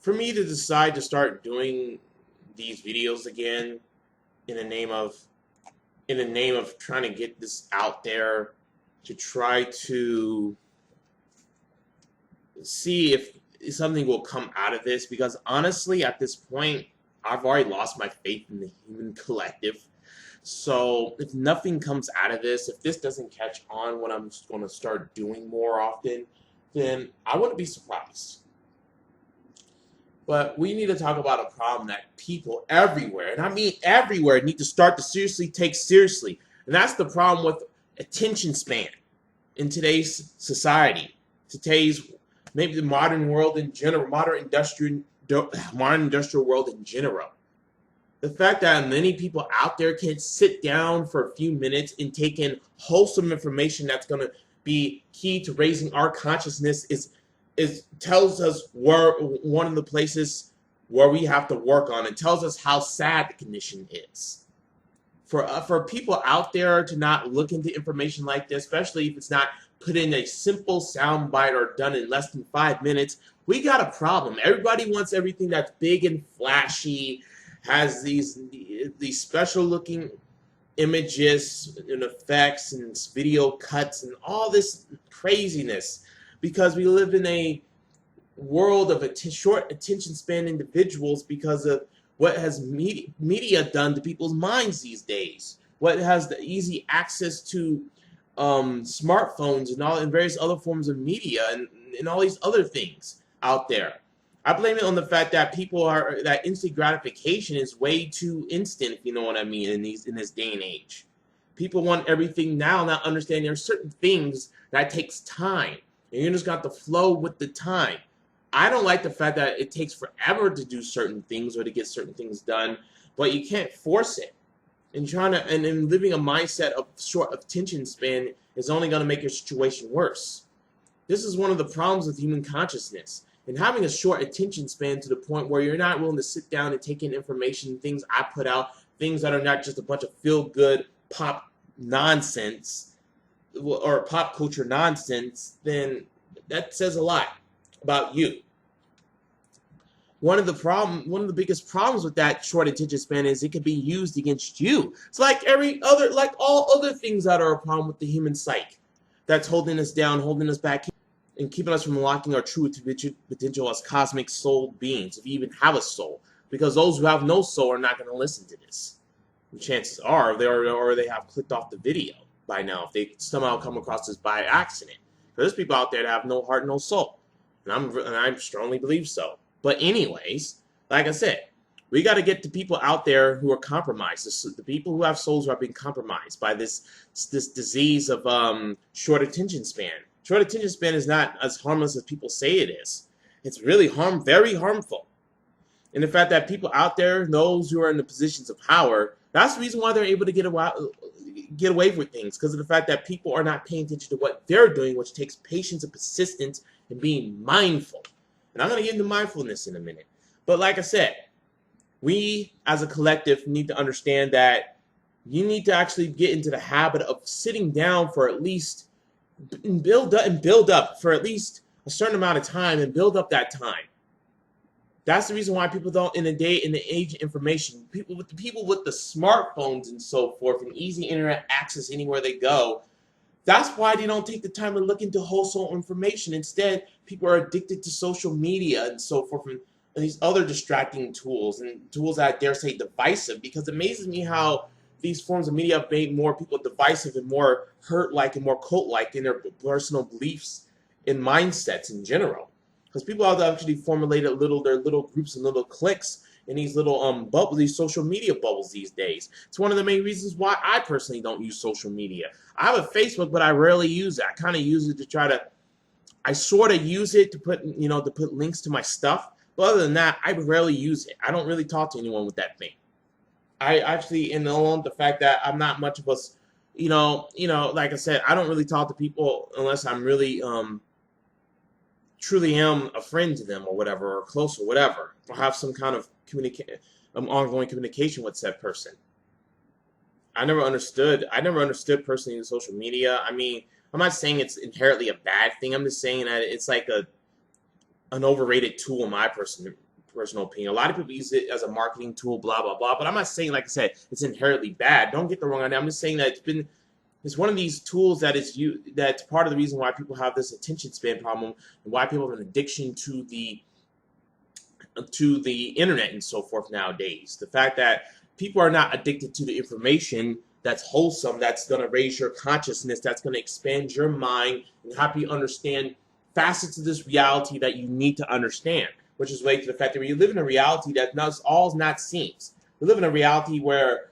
for me to decide to start doing these videos again in the name of trying to get this out there to try to see if something will come out of this, because honestly at this point I've already lost my faith in the human collective. So if nothing comes out of this, if this doesn't catch on when I'm going to start doing more often, then I wouldn't be surprised. But we need to talk about a problem that people everywhere, and I mean everywhere, need to start to seriously take seriously. And that's the problem with attention span in today's society, today's maybe the modern world in general, modern industrial world in general. The fact that many people out there can sit down for a few minutes and take in wholesome information that's going to be key to raising our consciousness is tells us where one of the places where we have to work on. It tells us how sad the condition is. For people out there to not look into information like this, especially if it's not put in a simple sound bite or done in less than 5 minutes, we got a problem. Everybody wants everything that's big and flashy, has these special looking images and effects and video cuts and all this craziness, because we live in a world of short attention span individuals because of what has media done to people's minds these days. What has the easy access to smartphones and various other forms of media and all these other things out there. I blame it on the fact that that instant gratification is way too instant, if you know what I mean, in this day and age. People want everything now, not understanding there are certain things that takes time, and you just got to flow with the time. I don't like the fact that it takes forever to do certain things or to get certain things done, but you can't force it. And living a mindset of short attention span is only going to make your situation worse. This is one of the problems with human consciousness. And having a short attention span to the point where you're not willing to sit down and take in information, things I put out, things that are not just a bunch of feel-good pop nonsense or pop culture nonsense, then that says a lot about you. One of the biggest problems with that short attention span is it could be used against you. It's like all other things that are a problem with the human psyche that's holding us down, holding us back, and keeping us from unlocking our true potential as cosmic soul beings, if you even have a soul. Because those who have no soul are not going to listen to this. And chances are they have clicked off the video by now if they somehow come across this by accident. There's people out there that have no heart, no soul, and I strongly believe so. But anyways, like I said, we got to get the people out there who are compromised. The people who have souls who are being compromised by this disease of short attention span. Short attention span is not as harmless as people say it is. It's really very harmful. And the fact that people out there, those who are in the positions of power, that's the reason why they're able to get away with things, because of the fact that people are not paying attention to what they're doing, which takes patience and persistence and being mindful. And I'm going to get into mindfulness in a minute. But like I said, we as a collective need to understand that you need to actually get into the habit of sitting down for at least build up for at least a certain amount of time and build up that time. That's the reason why people don't, in the age of information, people with the smartphones and so forth and easy internet access anywhere they go, that's why they don't take the time to look into wholesome information. Instead, people are addicted to social media and so forth and these other distracting tools and tools that I dare say divisive, because it amazes me how these forms of media have made more people divisive and more hurt-like and more cult-like in their personal beliefs and mindsets in general. Because people have actually formulated their little groups and little cliques in these little these social media bubbles these days. It's one of the main reasons why I personally don't use social media. I have a Facebook, but I rarely use it. I kind of use it to I sort of use it to put links to my stuff. But other than that, I rarely use it. I don't really talk to anyone with that thing. I actually, and along the fact that I'm not much of a, like I said, I don't really talk to people unless I'm really, truly am a friend to them or whatever, or close or whatever, or have some kind of ongoing communication with said person. I never understood personally in social media. I mean, I'm not saying it's inherently a bad thing. I'm just saying that it's like an overrated tool in my personal personal opinion. A lot of people use it as a marketing tool, blah, blah, blah. But I'm not saying, like I said, it's inherently bad. Don't get the wrong idea. I'm just saying that it's one of these tools that's part of the reason why people have this attention span problem and why people have an addiction to the internet and so forth nowadays. The fact that people are not addicted to the information that's wholesome, that's going to raise your consciousness, that's going to expand your mind and help you understand facets of this reality that you need to understand, which is related to the fact that we live in a reality that not seems. We live in a reality where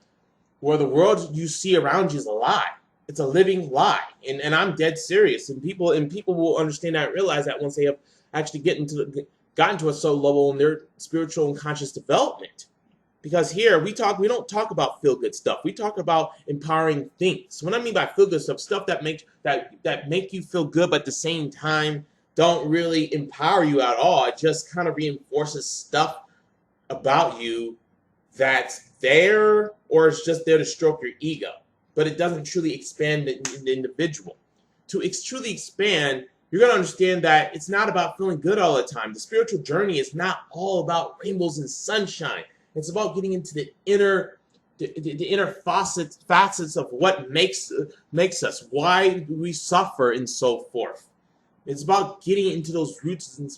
the world you see around you is a lie. It's a living lie, and I'm dead serious. And people will understand that and realize that once they have actually gotten to a soul level in their spiritual and conscious development. Because here we don't talk about feel good stuff. We talk about empowering things. What I mean by feel good stuff that make you feel good, but at the same time don't really empower you at all. It just kind of reinforces stuff about you that's there, or it's just there to stroke your ego. But it doesn't truly expand the individual. To truly expand, you're going to understand that it's not about feeling good all the time. The spiritual journey is not all about rainbows and sunshine. It's about getting into the inner facets of what makes us, why we suffer, and so forth. It's about getting into those roots, and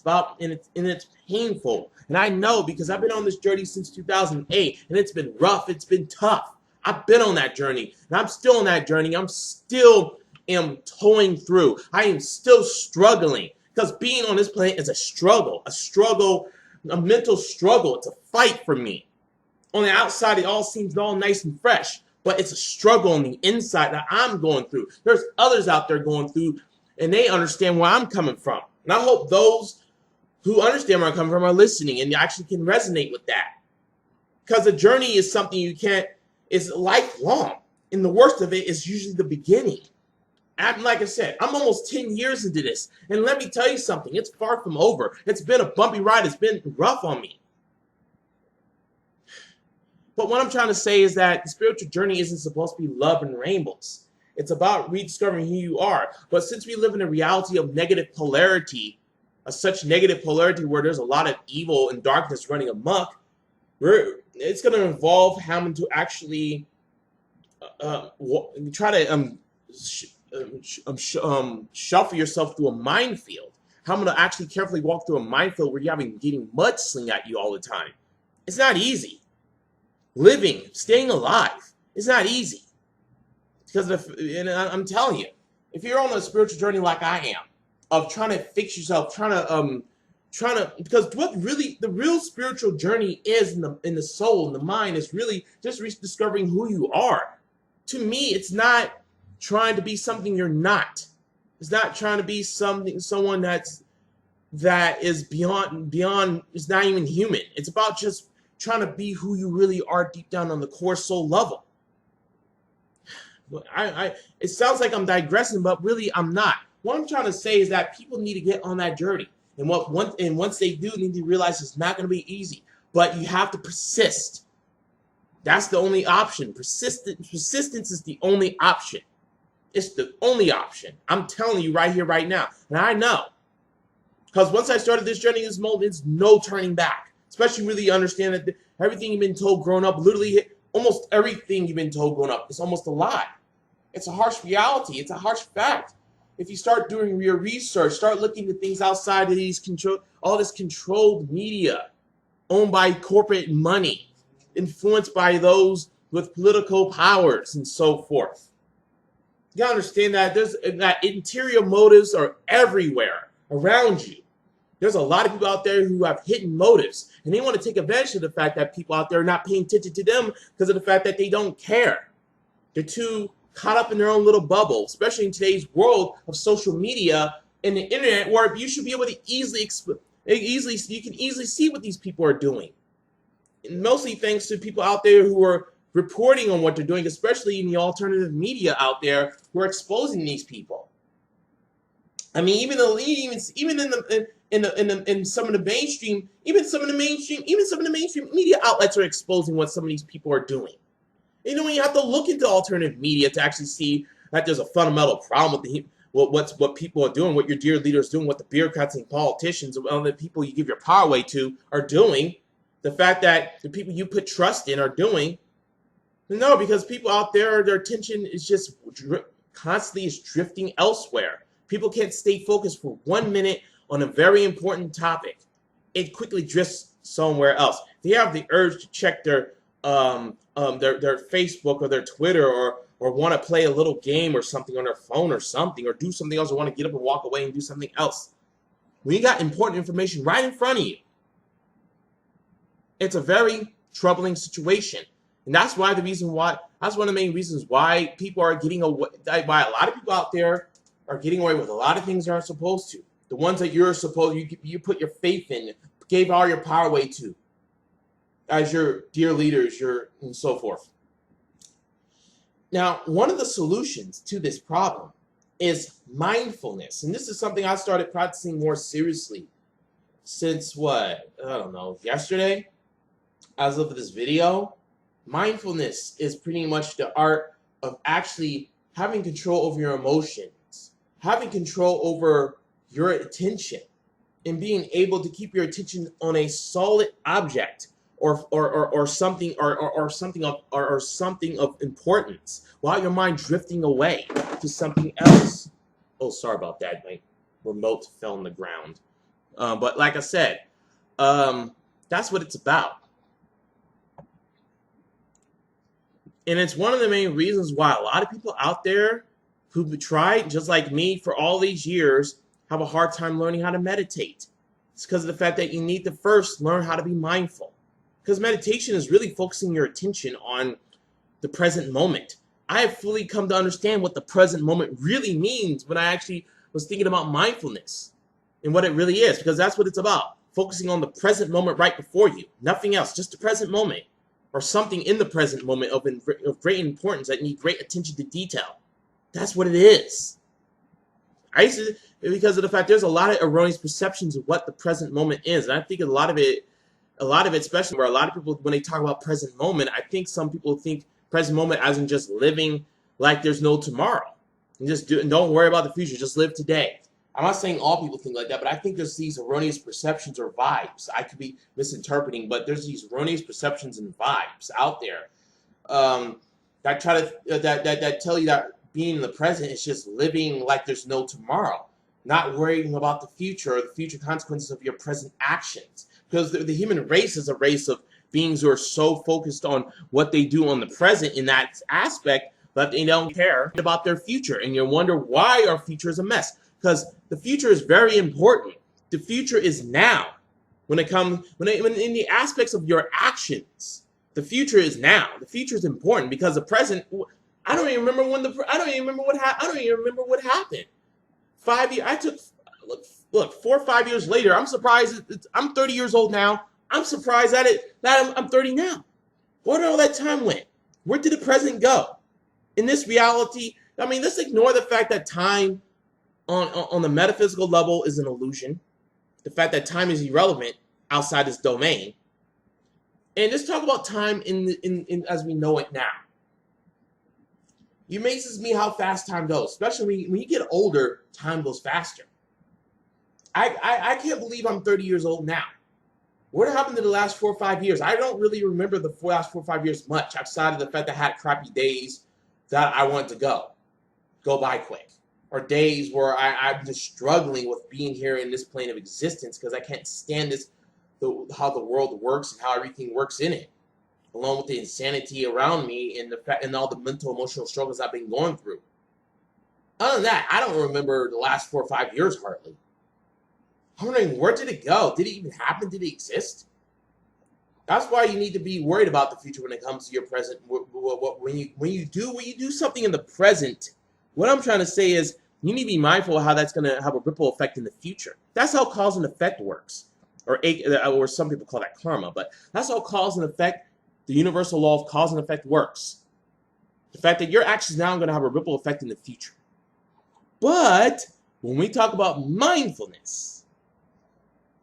it's painful. And I know, because I've been on this journey since 2008, and it's been rough, it's been tough. I've been on that journey, and I'm still on that journey. I'm still towing through. I am still struggling, because being on this planet is a struggle, a mental struggle. It's a fight for me. On the outside, it all seems all nice and fresh, but it's a struggle on the inside that I'm going through. There's others out there going through, and they understand where I'm coming from. And I hope those who understand where I'm coming from are listening and actually can resonate with that. Because the journey is something it's lifelong. And the worst of it is usually the beginning. And like I said, I'm almost 10 years into this. And let me tell you something, it's far from over. It's been a bumpy ride. It's been rough on me. But what I'm trying to say is that the spiritual journey isn't supposed to be love and rainbows. It's about rediscovering who you are. But since we live in a reality of negative polarity, such negative polarity where there's a lot of evil and darkness running amok, it's going to involve having to actually try to shuffle yourself through a minefield. How I'm going to actually carefully walk through a minefield where you're getting mud sling at you all the time. It's not easy. Staying alive, it's not easy. Because I'm telling you, if you're on a spiritual journey like I am, of trying to fix yourself, because the real spiritual journey is in the soul, in the mind, is really just rediscovering who you are. To me, it's not trying to be something you're not. It's not trying to be someone that is beyond. It's not even human. It's about just trying to be who you really are deep down on the core soul level. It sounds like I'm digressing, but really I'm not. What I'm trying to say is that people need to get on that journey. And once they do, they need to realize it's not going to be easy. But you have to persist. That's the only option. Persistence is the only option. It's the only option. I'm telling you right here, right now. And I know. Because once I started this journey, this moment, it's no turning back. Especially really understand that everything you've been told growing up, literally almost everything you've been told growing up is almost a lie. It's a harsh reality. It's a harsh fact. If you start doing your research, start looking at things outside of all this controlled media owned by corporate money, influenced by those with political powers and so forth. You gotta understand that interior motives are everywhere around you. There's a lot of people out there who have hidden motives, and they want to take advantage of the fact that people out there are not paying attention to them because of the fact that they don't care. They're too caught up in their own little bubble, especially in today's world of social media and the internet, where you should be able to easily see what these people are doing. And mostly thanks to people out there who are reporting on what they're doing, especially in the alternative media out there who are exposing these people. I mean, even in some of the mainstream, even some of the mainstream media outlets are exposing what some of these people are doing. You know, when you have to look into alternative media to actually see that there's a fundamental problem what people are doing, what your dear leaders doing, what the bureaucrats and politicians and the people you give your power away to are doing, the fact that the people you put trust in are doing. No, because people out there, their attention is just constantly is drifting elsewhere. People can't stay focused for 1 minute on a very important topic. It quickly drifts somewhere else. They have the urge to check their Facebook or their Twitter, or want to play a little game or something on their phone or something, or do something else, or want to get up and walk away and do something else. When you got important information right in front of you, it's a very troubling situation. And that's one of the main reasons why people are getting away, why a lot of people out there are getting away with a lot of things they aren't supposed to. The ones that you put your faith in, gave all your power away to, as your dear leaders, and so forth. Now, one of the solutions to this problem is mindfulness. And this is something I started practicing more seriously since yesterday, as of this video. Mindfulness is pretty much the art of actually having control over your emotions, having control over your attention, and being able to keep your attention on a solid object or something of importance, while your mind drifting away to something else. Oh, sorry about that. My remote fell on the ground. But like I said, that's what it's about. And it's one of the main reasons why a lot of people out there who've tried, just like me, for all these years, have a hard time learning how to meditate. It's because of the fact that you need to first learn how to be mindful. Because meditation is really focusing your attention on the present moment. I have fully come to understand what the present moment really means when I actually was thinking about mindfulness and what it really is, because that's what it's about. Focusing on the present moment right before you. Nothing else, just the present moment. Or something in the present moment of great importance that need great attention to detail. That's what it is. Because of the fact there's a lot of erroneous perceptions of what the present moment is. And I think a lot of it, especially where a lot of people, when they talk about present moment, I think some people think present moment as in just living like there's no tomorrow. And don't worry about the future, just live today. I'm not saying all people think like that, but I think there's these erroneous perceptions or vibes. I could be misinterpreting, but there's these erroneous perceptions and vibes out there that try to that tell you that being in the present is just living like there's no tomorrow, not worrying about the future or the future consequences of your present actions. Because the human race is a race of beings who are so focused on what they do on the present in that aspect that they don't care about their future, and you wonder why our future is a mess. Because the future is very important. The future is now. When in the aspects of your actions, the future is now. The future is important because the present. I don't even remember what happened. 5 years. Look, 4 or 5 years later. I'm surprised. I'm 30 years old now. I'm surprised that I'm 30 now. Where did all that time went? Where did the present go? In this reality, I mean, let's ignore the fact that time on the metaphysical level is an illusion. The fact that time is irrelevant outside this domain. And let's talk about time in as we know it now. It amazes me how fast time goes, especially when you get older, time goes faster. I can't believe I'm 30 years old now. What happened to the last 4 or 5 years? I don't really remember the last 4 or 5 years much, outside of the fact that I had crappy days that I wanted to go by quick. Or days where I'm just struggling with being here in this plane of existence because I can't stand how the world works and how everything works in it, along with the insanity around me and all the mental, emotional struggles I've been going through. Other than that, I don't remember the last 4 or 5 years hardly. I'm wondering, where did it go? Did it even happen? Did it exist? That's why you need to be worried about the future when it comes to your present. When you do something in the present, what I'm trying to say is you need to be mindful of how that's going to have a ripple effect in the future. That's how cause and effect works, or some people call that karma. But that's how cause and effect, the universal law of cause and effect works. The fact that your actions now are going to have a ripple effect in the future. But when we talk about mindfulness,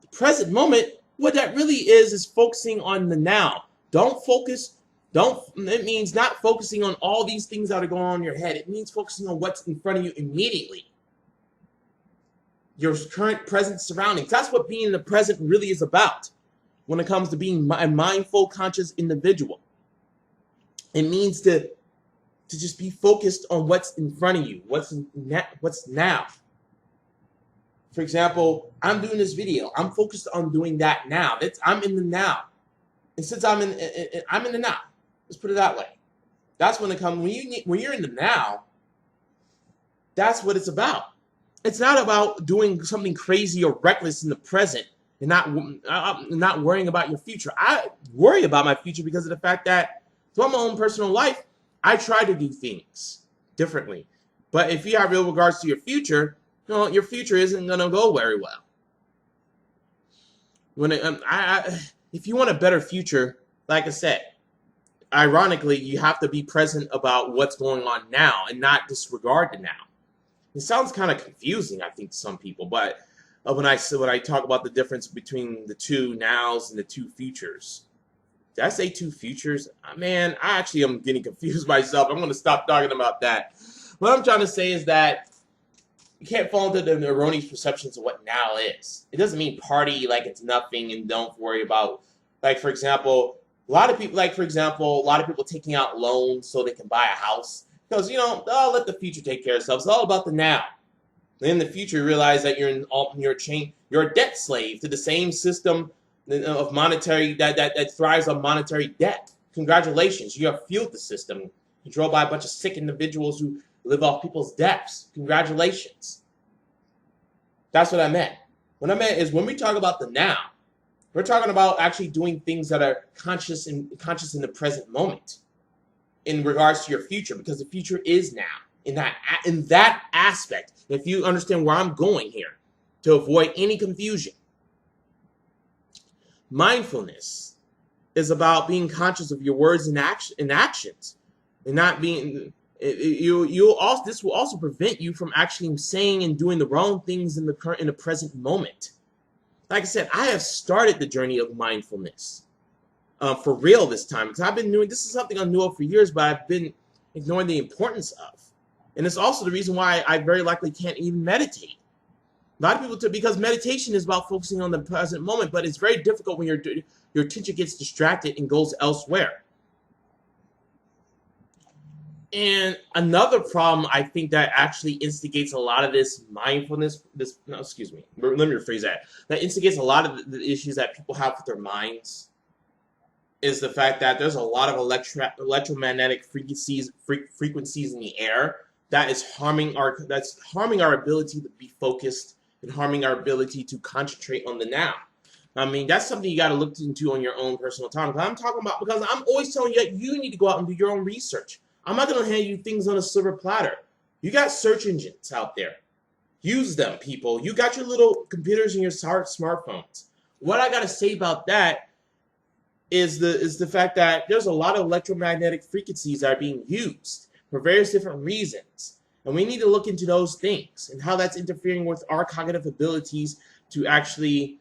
the present moment, what that really is focusing on the now. It means not focusing on all these things that are going on in your head. It means focusing on what's in front of you immediately. your current present surroundings. That's what being in the present really is about when it comes to being a mindful, conscious individual. It means to just be focused on what's in front of you, what's now. For example, I'm doing this video. I'm focused on doing that now. I'm in the now. And since I'm in the now, let's put it that way. That's when it comes when you're in the now. That's what it's about. It's not about doing something crazy or reckless in the present and not worrying about your future. I worry about my future because of the fact that throughout my own personal life, I try to do things differently. But if you have real regards to your future, your future isn't going to go very well. If you want a better future, like I said, ironically, you have to be present about what's going on now and not disregard the now. It sounds kind of confusing, I think, to some people, but when I talk about the difference between the two nows and the two futures, did I say two futures? Man, I actually am getting confused myself. I'm going to stop talking about that. What I'm trying to say is that you can't fall into the erroneous perceptions of what now is. It doesn't mean party like it's nothing and don't worry about, like, for example, a lot of people taking out loans so they can buy a house. Because, they'll let the future take care of itself. It's all about the now. Then in the future, you realize that you're a debt slave to the same system of monetary that thrives on monetary debt. Congratulations, you have fueled the system controlled by a bunch of sick individuals who live off people's debts. Congratulations. That's what I meant. What I meant is when we talk about the now, we're talking about actually doing things that are conscious in the present moment in regards to your future, because the future is now. In that aspect, if you understand where I'm going here, to avoid any confusion, mindfulness is about being conscious of your words and actions, and not being. This will also prevent you from actually saying and doing the wrong things in the present moment. Like I said, I have started the journey of mindfulness for real this time, because I've been doing this is something I knew of for years, but I've been ignoring the importance of. And it's also the reason why I very likely can't even meditate. A lot of people because meditation is about focusing on the present moment, but it's very difficult when your attention gets distracted and goes elsewhere. And another problem I think that actually instigates a lot of this mindfulness, let me rephrase that. That instigates a lot of the issues that people have with their minds is the fact that there's a lot of electromagnetic frequencies in the air that is harming our ability to be focused and harming our ability to concentrate on the now. I mean, that's something you got to look into on your own personal time. Because I'm always telling you that you need to go out and do your own research. I'm not going to hand you things on a silver platter. You got search engines out there. Use them, people. You got your little computers and your smartphones. What I got to say about that is the fact that there's a lot of electromagnetic frequencies that are being used for various different reasons. And we need to look into those things and how that's interfering with our cognitive abilities to actually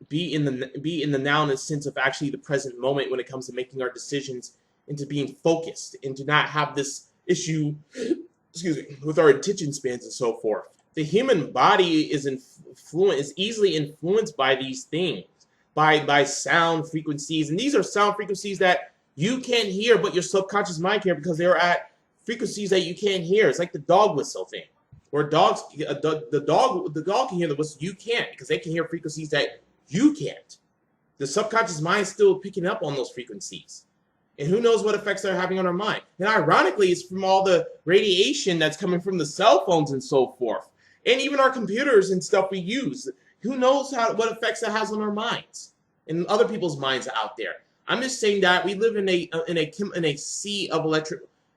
be in the now in the sense of actually the present moment when it comes to making our decisions, into being focused, and to not have this issue, with our attention spans and so forth. The human body is easily influenced by these things, by sound frequencies, and these are sound frequencies that you can't hear, but your subconscious mind can, because they're at frequencies that you can't hear. It's like the dog whistle thing, where the dog can hear the whistle, you can't, because they can hear frequencies that you can't. The subconscious mind is still picking up on those frequencies. And who knows what effects they're having on our mind. And ironically, it's from all the radiation that's coming from the cell phones and so forth. And even our computers and stuff we use. Who knows what effects that has on our minds and other people's minds out there. I'm just saying that we live in a sea of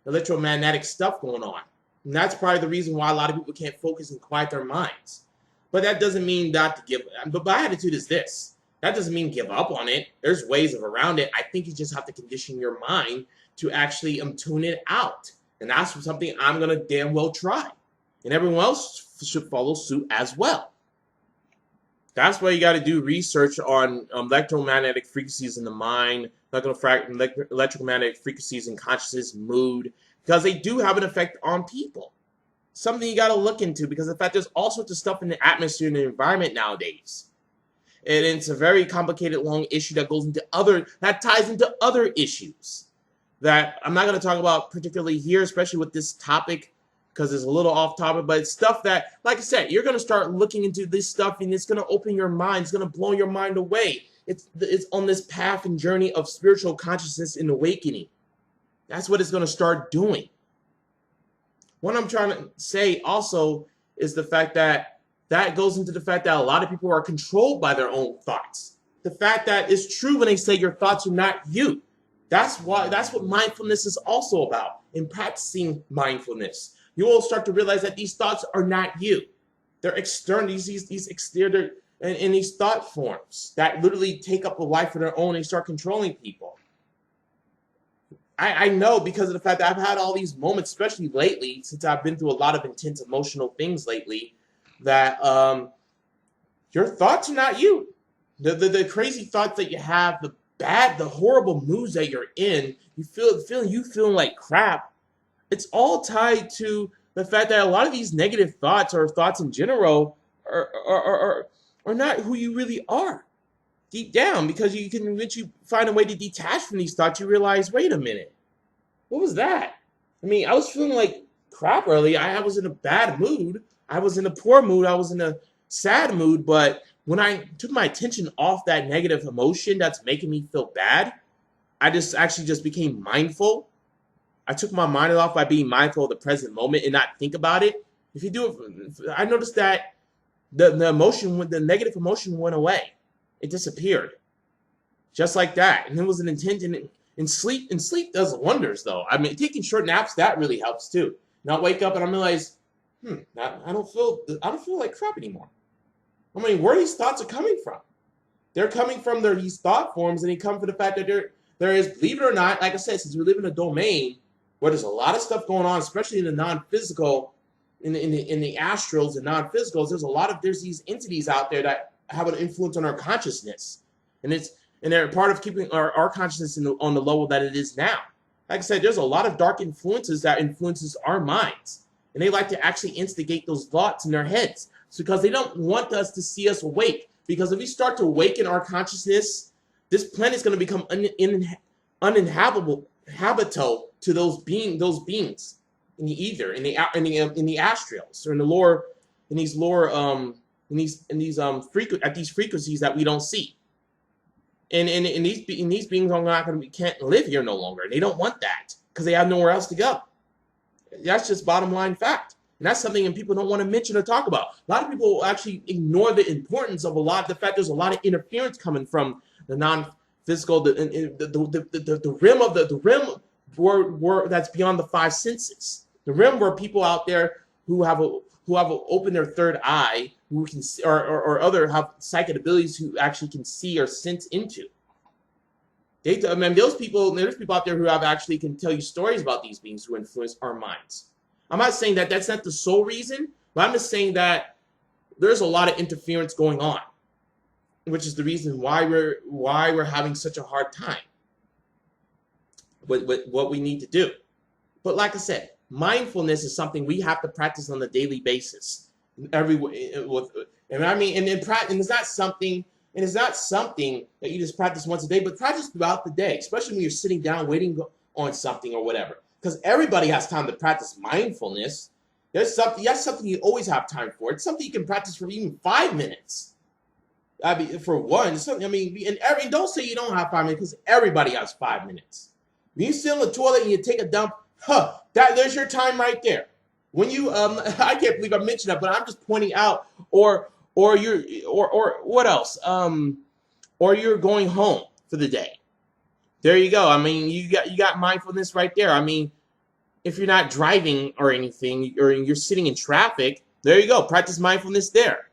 electromagnetic stuff going on. And that's probably the reason why a lot of people can't focus and quiet their minds. But that doesn't mean not to give. But my attitude is this. That doesn't mean give up on it. There's ways around it. I think you just have to condition your mind to actually tune it out. And that's something I'm going to damn well try. And everyone else should follow suit as well. That's why you got to do research on electromagnetic frequencies in the mind, electromagnetic frequencies in consciousness, mood, because they do have an effect on people. something you got to look into, because in fact, there's all sorts of stuff in the atmosphere and the environment nowadays. And it's a very complicated, long issue that ties into other issues that I'm not going to talk about particularly here, especially with this topic, because it's a little off topic, but it's stuff that, like I said, you're going to start looking into this stuff, and it's going to open your mind. It's going to blow your mind away. It's on this path and journey of spiritual consciousness and awakening. That's what it's going to start doing. What I'm trying to say also is the fact that goes into the fact that a lot of people are controlled by their own thoughts. The fact that it's true when they say your thoughts are not you. That's what mindfulness is also about. In practicing mindfulness, you will start to realize that these thoughts are not you. They're external, these exterior and these thought forms that literally take up a life of their own and start controlling people. I know, because of the fact that I've had all these moments, especially lately, since I've been through a lot of intense emotional things lately, that your thoughts are not you. The crazy thoughts that you have, the horrible moods that you're in, you feeling like crap. It's all tied to the fact that a lot of these negative thoughts, or thoughts in general, are not who you really are deep down, because once you find a way to detach from these thoughts, you realize, wait a minute, what was that? I mean, I was feeling like crap earlier. I was in a bad mood. I was in a poor mood. I was in a sad mood. But when I took my attention off that negative emotion that's making me feel bad, I just became mindful. I took my mind off by being mindful of the present moment and not think about it. If you do it, I noticed that the negative emotion went away. It disappeared. Just like that. And it was an intention. And sleep does wonders, though. I mean, taking short naps, that really helps too. Now I wake up and I realize, I don't feel like crap anymore. I mean, where these thoughts are coming from? They're coming from these thought forms, and they come from the fact that there is, believe it or not, like I said, since we live in a domain where there's a lot of stuff going on, especially in the non-physical, in the astrals and non-physicals, there's these entities out there that have an influence on our consciousness, and they're part of keeping our consciousness on the level that it is now. Like I said, there's a lot of dark influences that influences our minds, and they like to actually instigate those thoughts in their heads. It's because they don't want us to see us awake. Because if we start to awaken our consciousness, this planet is going to become uninhabitable to those beings in the ether, in the astrals, or in the lower, at these frequencies that we don't see. And these beings can't live here no longer. They don't want that because they have nowhere else to go. That's just bottom line fact. And that's something that people don't want to mention or talk about. A lot of people actually ignore the importance of the fact there's a lot of interference coming from the non-physical, the rim where that's beyond the five senses. The rim where people out there who have opened their third eye, who can see, or other have psychic abilities, who actually can see or sense into. There's people out there who actually can tell you stories about these beings who influence our minds. I'm not saying that that's not the sole reason, but I'm just saying that there's a lot of interference going on, which is the reason why we're having such a hard time with what we need to do. But like I said, mindfulness is something we have to practice on a daily basis. And it's not something that you just practice once a day, but practice throughout the day, especially when you're sitting down waiting on something or whatever. Because everybody has time to practice mindfulness. That's something you always have time for. It's something you can practice for even 5 minutes. I mean, for one, and don't say you don't have 5 minutes, because everybody has 5 minutes. When you sit on the toilet and you take a dump, there's your time right there. When you I can't believe I mentioned that, but I'm just pointing out, or what else? Or you're going home for the day. There you go. I mean, you got mindfulness right there. I mean, if you're not driving or anything, or you're sitting in traffic, there you go. Practice mindfulness there.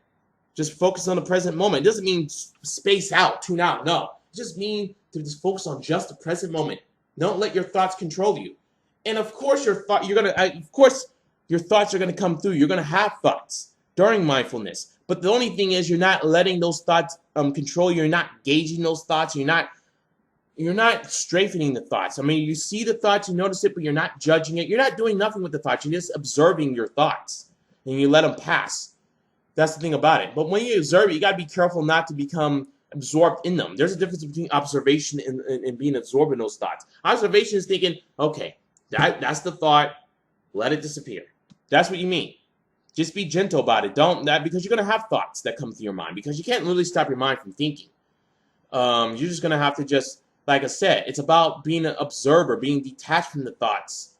Just focus on the present moment. It doesn't mean space out, tune out. No, it just means to just focus on just the present moment. Don't let your thoughts control you. And of course, your thoughts are gonna come through. You're gonna have thoughts during mindfulness. But the only thing is, you're not letting those thoughts control you. You're not gauging those thoughts. You're not you're not strafing the thoughts. I mean, you see the thoughts, you notice it, but you're not judging it. You're not doing nothing with the thoughts. You're just observing your thoughts, and you let them pass. That's the thing about it. But when you observe it, you got to be careful not to become absorbed in them. There's a difference between observation and being absorbed in those thoughts. Observation is thinking, okay, that's the thought. Let it disappear. That's what you mean. Just be gentle about it. Don't that because you're gonna have thoughts that come through your mind because you can't really stop your mind from thinking. You're just gonna have to just, like I said, it's about being an observer, being detached from the thoughts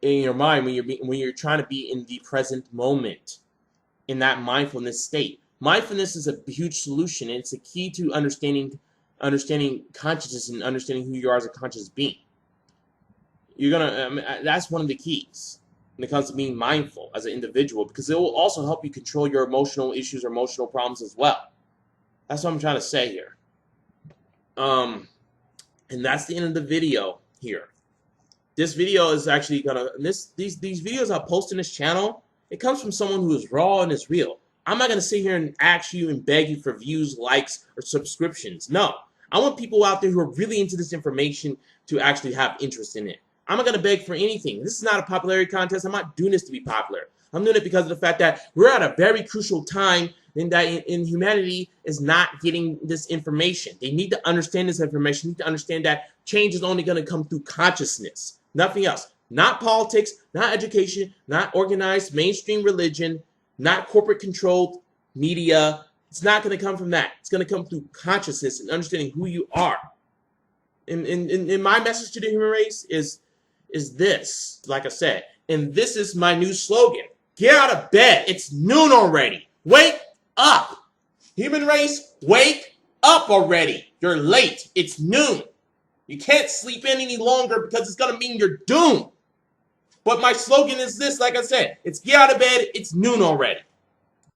in your mind when you're trying to be in the present moment, in that mindfulness state. Mindfulness is a huge solution, and it's a key to understanding consciousness and understanding who you are as a conscious being. That's one of the keys when it comes to being mindful as an individual, because it will also help you control your emotional issues or emotional problems as well. That's what I'm trying to say here. And that's the end of the video here. This video is actually these videos I post in this channel, it comes from someone who is raw and is real. I'm not gonna sit here and ask you and beg you for views, likes, or subscriptions. No. I want people out there who are really into this information to actually have interest in it. I'm not gonna beg for anything. This is not a popularity contest. I'm not doing this to be popular. I'm doing it because of the fact that we're at a very crucial time in humanity is not getting this information. They need to understand this information. They need to understand that change is only going to come through consciousness, nothing else. Not politics, not education, not organized mainstream religion, not corporate controlled media. It's not going to come from that. It's going to come through consciousness and understanding who you are. And my message to the human race is this, like I said, and this is my new slogan. Get out of bed. It's noon already. Wake up. Human race, wake up already. You're late. It's noon. You can't sleep in any longer because it's going to mean you're doomed. But my slogan is this, like I said, it's get out of bed. It's noon already.